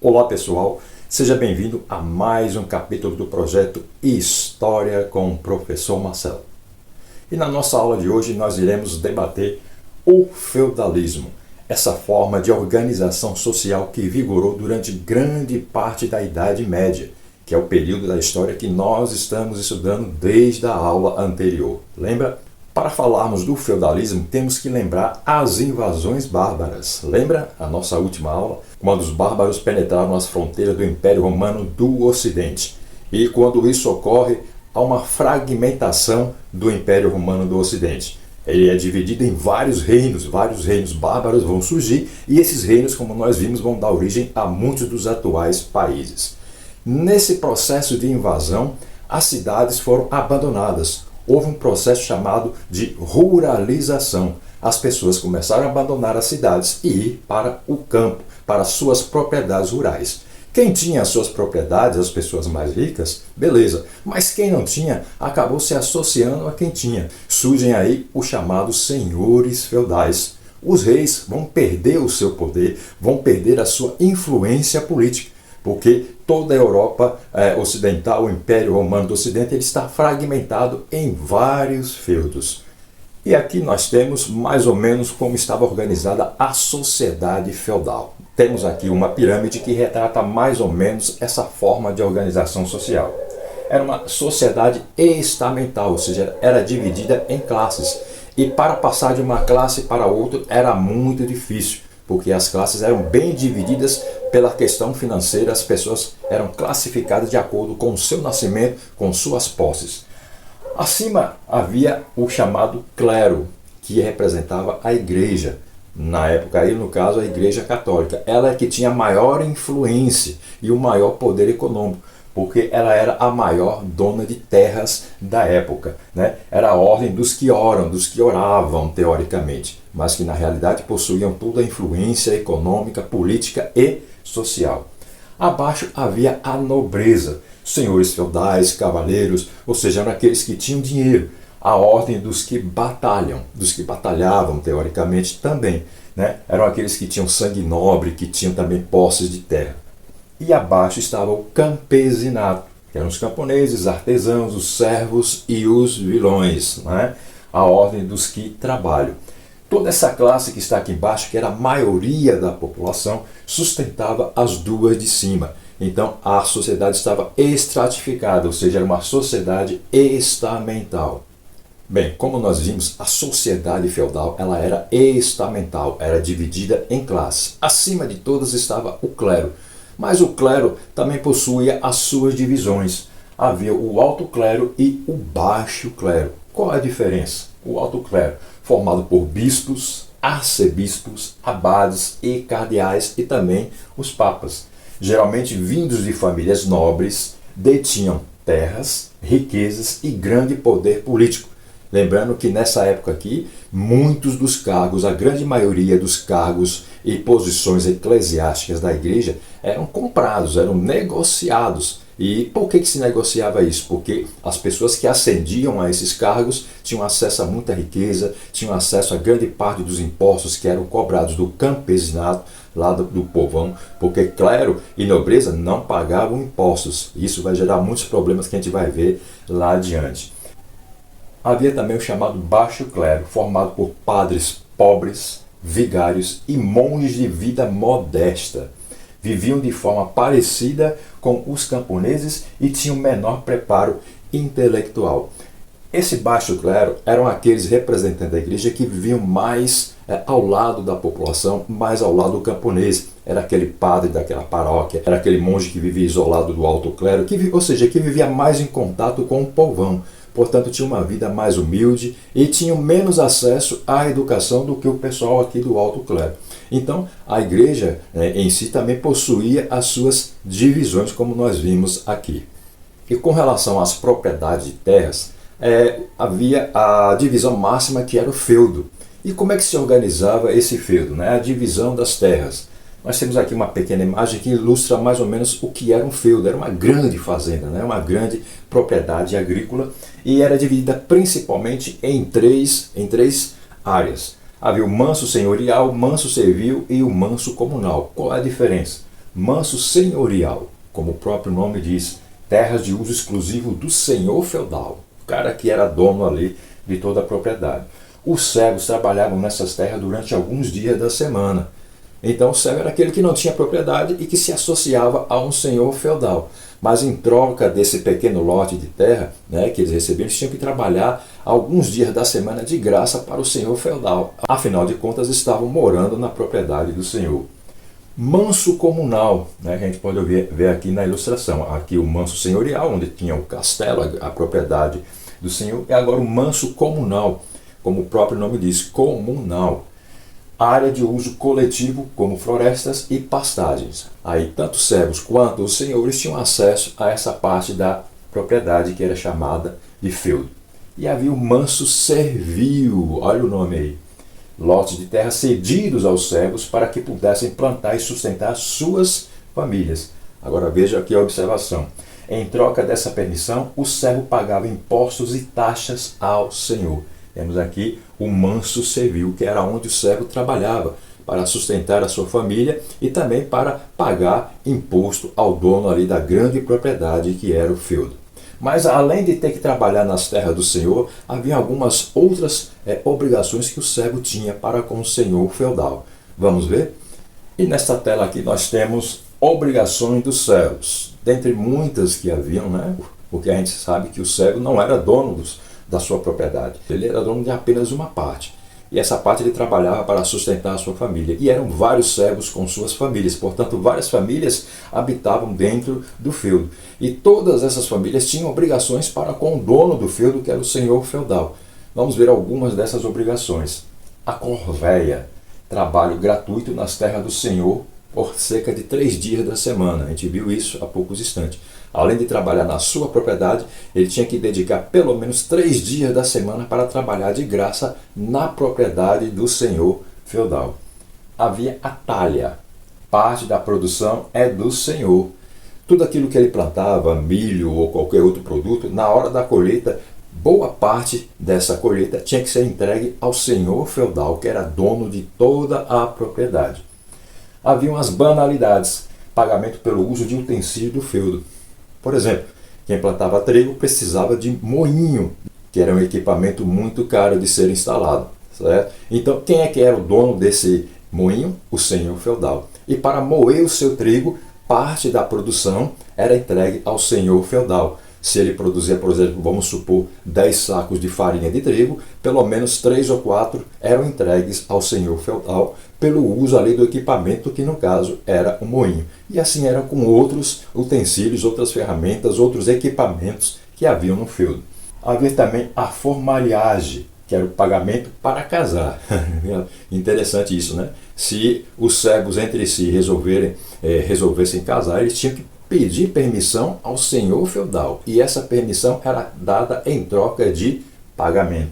Olá pessoal, seja bem-vindo a mais um capítulo do projeto História com o Professor Marcelo. E na nossa aula de hoje nós iremos debater o feudalismo, essa forma de organização social que vigorou durante grande parte da Idade Média, que é o período da história que nós estamos estudando desde a aula anterior. Lembra? Para falarmos do feudalismo, temos que lembrar as invasões bárbaras. Lembra a nossa última aula? Quando os bárbaros penetraram as fronteiras do Império Romano do Ocidente. E quando isso ocorre, há uma fragmentação do Império Romano do Ocidente. Ele é dividido em vários reinos bárbaros vão surgir, e esses reinos, como nós vimos, vão dar origem a muitos dos atuais países. Nesse processo de invasão, as cidades foram abandonadas. Houve um processo chamado de ruralização. As pessoas começaram a abandonar as cidades e ir para o campo, para suas propriedades rurais. Quem tinha as suas propriedades, as pessoas mais ricas, beleza. Mas quem não tinha, acabou se associando a quem tinha. Surgem aí os chamados senhores feudais. Os reis vão perder o seu poder, vão perder a sua influência política, porque toda a Europa ocidental, o Império Romano do Ocidente, ele está fragmentado em vários feudos. E aqui nós temos mais ou menos como estava organizada a sociedade feudal. Temos aqui uma pirâmide que retrata mais ou menos essa forma de organização social. Era uma sociedade estamental, ou seja, era dividida em classes. E para passar de uma classe para outra era muito difícil, porque as classes eram bem divididas pela questão financeira, as pessoas eram classificadas de acordo com o seu nascimento, com suas posses. Acima havia o chamado clero, que representava a igreja. Na época aí, no caso, a igreja católica. Ela é que tinha maior influência e o maior poder econômico, porque ela era a maior dona de terras da época, né? Era a ordem dos que oram, dos que oravam, teoricamente, mas que na realidade possuíam toda a influência econômica, política e social. Abaixo havia a nobreza, senhores feudais, cavaleiros, ou seja, eram aqueles que tinham dinheiro. A ordem dos que batalham, dos que batalhavam, teoricamente, também, né? Eram aqueles que tinham sangue nobre, que tinham também posses de terra. E abaixo estava o campesinato, que eram os camponeses, artesãos, os servos e os vilões, né? A ordem dos que trabalham. Toda essa classe que está aqui embaixo, que era a maioria da população, sustentava as duas de cima. Então a sociedade estava estratificada, ou seja, era uma sociedade estamental. Bem, como nós vimos, a sociedade feudal ela era estamental, era dividida em classes. Acima de todas estava o clero. Mas o clero também possuía as suas divisões. Havia o alto clero e o baixo clero. Qual é a diferença? O alto clero, formado por bispos, arcebispos, abades e cardeais e também os papas. Geralmente vindos de famílias nobres, detinham terras, riquezas e grande poder político. Lembrando que nessa época aqui, muitos dos cargos, a grande maioria dos cargos e posições eclesiásticas da igreja eram comprados, eram negociados. E por que se negociava isso? Porque as pessoas que ascendiam a esses cargos tinham acesso a muita riqueza, tinham acesso a grande parte dos impostos que eram cobrados do campesinato, lá do povão, porque clero e nobreza não pagavam impostos. Isso vai gerar muitos problemas que a gente vai ver lá adiante. Havia também o chamado baixo clero, formado por padres pobres, vigários e monges de vida modesta. Viviam de forma parecida com os camponeses e tinham menor preparo intelectual. Esse baixo clero eram aqueles representantes da igreja que viviam mais ao lado da população, mais ao lado do camponês. Era aquele padre daquela paróquia, era aquele monge que vivia isolado do alto clero, ou seja, que vivia mais em contato com o povão. Portanto, tinha uma vida mais humilde e tinham menos acesso à educação do que o pessoal aqui do alto clero. Então, a igreja em si também possuía as suas divisões, como nós vimos aqui. E com relação às propriedades de terras, havia a divisão máxima que era o feudo. E como é que se organizava esse feudo, né? A divisão das terras. Nós temos aqui uma pequena imagem que ilustra mais ou menos o que era um feudo. Era uma grande fazenda, né? Uma grande propriedade agrícola, e era dividida principalmente em três áreas. Havia o manso senhorial, o manso servil e o manso comunal. Qual é a diferença? manso senhorial, como o próprio nome diz, terras de uso exclusivo do senhor feudal, o cara que era dono ali de toda a propriedade. Os servos trabalhavam nessas terras durante alguns dias da semana. Então o servo era aquele que não tinha propriedade e que se associava a um senhor feudal. Mas em troca desse pequeno lote de terra, né, que eles recebiam, eles tinham que trabalhar alguns dias da semana de graça para o senhor feudal. Afinal de contas, estavam morando na propriedade do senhor. Manso comunal, né, que a gente pode ver aqui na ilustração. Aqui o manso senhorial, onde tinha o castelo, a propriedade do senhor, e agora o manso comunal, como o próprio nome diz, comunal. Área de uso coletivo, como florestas e pastagens. Aí tanto os servos quanto os senhores tinham acesso a essa parte da propriedade que era chamada de feudo. E havia o manso servil, olha o nome aí. Lotes de terra cedidos aos servos para que pudessem plantar e sustentar suas famílias. Agora veja aqui a observação. Em troca dessa permissão, o servo pagava impostos e taxas ao senhor. Temos aqui o manso servil, que era onde o servo trabalhava para sustentar a sua família e também para pagar imposto ao dono ali da grande propriedade que era o feudo. Mas além de ter que trabalhar nas terras do senhor, havia algumas outras obrigações que o servo tinha para com o senhor feudal. Vamos ver? E nesta tela aqui nós temos obrigações dos servos. Dentre muitas que haviam, né? Porque a gente sabe que o servo não era dono da sua propriedade. Ele era dono de apenas uma parte. E essa parte ele trabalhava para sustentar a sua família. E eram vários servos com suas famílias. Portanto, várias famílias habitavam dentro do feudo. E todas essas famílias tinham obrigações para com o dono do feudo, que era o senhor feudal. Vamos ver algumas dessas obrigações. A corveia, trabalho gratuito nas terras do senhor por cerca de 3 dias da semana. A gente viu isso há poucos instantes. Além de trabalhar na sua propriedade, ele tinha que dedicar pelo menos 3 dias da semana para trabalhar de graça na propriedade do senhor feudal. Havia a talha. Parte da produção é do senhor. Tudo aquilo que ele plantava, milho ou qualquer outro produto, na hora da colheita, boa parte dessa colheita tinha que ser entregue ao senhor feudal, que era dono de toda a propriedade. Haviam as banalidades, pagamento pelo uso de utensílios do feudo. Por exemplo, quem plantava trigo precisava de moinho, que era um equipamento muito caro de ser instalado. Certo? Então, quem é que era o dono desse moinho? O senhor feudal. E para moer o seu trigo, parte da produção era entregue ao senhor feudal. Se ele produzia, por exemplo, vamos supor, 10 sacos de farinha de trigo, pelo menos 3 ou 4 eram entregues ao senhor feudal pelo uso ali do equipamento, que no caso era o moinho. E assim era com outros utensílios, outras ferramentas, outros equipamentos que haviam no feudo. Havia também a formaliagem, que era o pagamento para casar. Interessante isso, né? Se os servos entre si resolvessem casar, eles tinham que pedir permissão ao senhor feudal. E essa permissão era dada em troca de pagamento.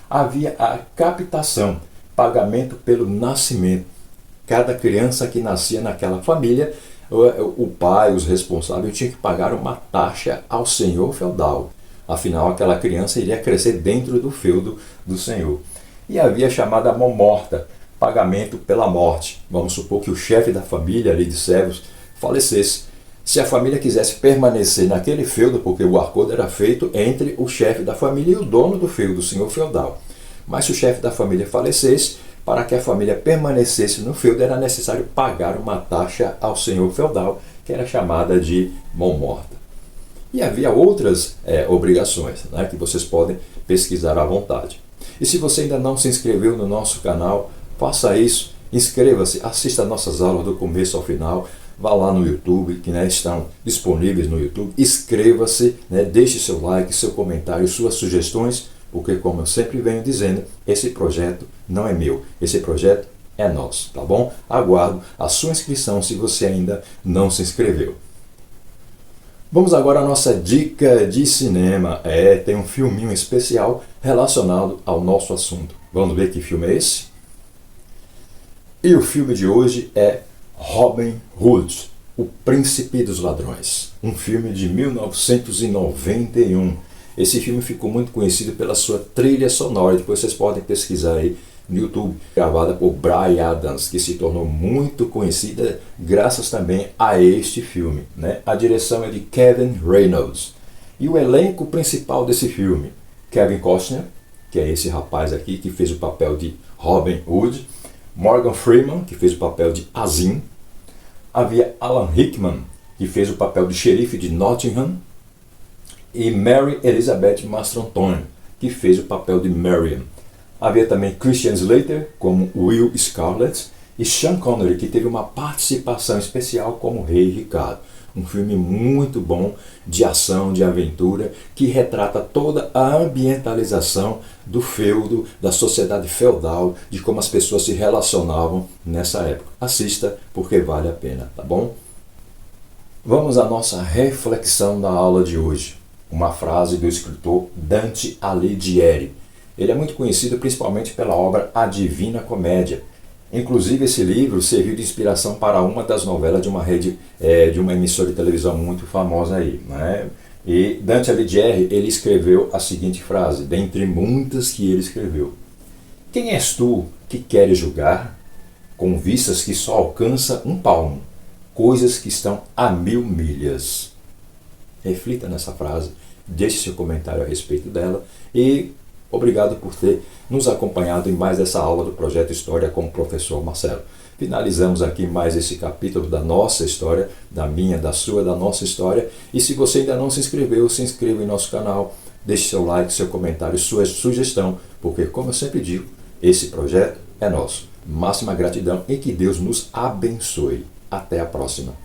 Havia a captação, pagamento pelo nascimento. Cada criança que nascia naquela família, o pai, os responsáveis, tinham que pagar uma taxa ao senhor feudal. Afinal, aquela criança iria crescer dentro do feudo do senhor. E havia a chamada mão morta, pagamento pela morte. Vamos supor que o chefe da família ali de servos falecesse. Se a família quisesse permanecer naquele feudo, porque o acordo era feito entre o chefe da família e o dono do feudo, o senhor feudal. Mas se o chefe da família falecesse, para que a família permanecesse no feudo, era necessário pagar uma taxa ao senhor feudal, que era chamada de mão morta. E havia outras obrigações, né, que vocês podem pesquisar à vontade. E se você ainda não se inscreveu no nosso canal, faça isso, inscreva-se, assista nossas aulas do começo ao final. Vá lá no YouTube, que estão disponíveis no YouTube, inscreva-se, deixe seu like, seu comentário, suas sugestões, porque como eu sempre venho dizendo, esse projeto não é meu, esse projeto é nosso, tá bom? Aguardo a sua inscrição se você ainda não se inscreveu. Vamos agora à nossa dica de cinema. Tem um filminho especial relacionado ao nosso assunto. Vamos ver que filme é esse? E o filme de hoje é Robin Hood, O Príncipe dos Ladrões, um filme de 1991. Esse filme ficou muito conhecido pela sua trilha sonora, depois vocês podem pesquisar aí no YouTube, gravada por Bryan Adams, que se tornou muito conhecida graças também a este filme, né? A direção é de Kevin Reynolds. E o elenco principal desse filme, Kevin Costner, que é esse rapaz aqui que fez o papel de Robin Hood, Morgan Freeman, que fez o papel de Azim, havia Alan Rickman, que fez o papel de xerife de Nottingham, e Mary Elizabeth Mastrantonio, que fez o papel de Marion. Havia também Christian Slater como Will Scarlett e Sean Connery, que teve uma participação especial como Rei Ricardo. Um filme muito bom, de ação, de aventura, que retrata toda a ambientalização do feudo, da sociedade feudal, de como as pessoas se relacionavam nessa época. Assista porque vale a pena, tá bom? Vamos à nossa reflexão da aula de hoje. Uma frase do escritor Dante Alighieri. Ele é muito conhecido principalmente pela obra A Divina Comédia. Inclusive esse livro serviu de inspiração para uma das novelas de uma rede, de uma emissora de televisão muito famosa aí, né? E Dante Alighieri, ele escreveu a seguinte frase, dentre muitas que ele escreveu: quem és tu que queres julgar com vistas que só alcança um palmo, coisas que estão a 1000 milhas? Reflita nessa frase, deixe seu comentário a respeito dela e obrigado por ter nos acompanhado em mais essa aula do Projeto História com o professor Marcelo. Finalizamos aqui mais esse capítulo da nossa história, da minha, da sua, da nossa história. E se você ainda não se inscreveu, se inscreva em nosso canal, deixe seu like, seu comentário, sua sugestão, porque, como eu sempre digo, esse projeto é nosso. Máxima gratidão e que Deus nos abençoe. Até a próxima.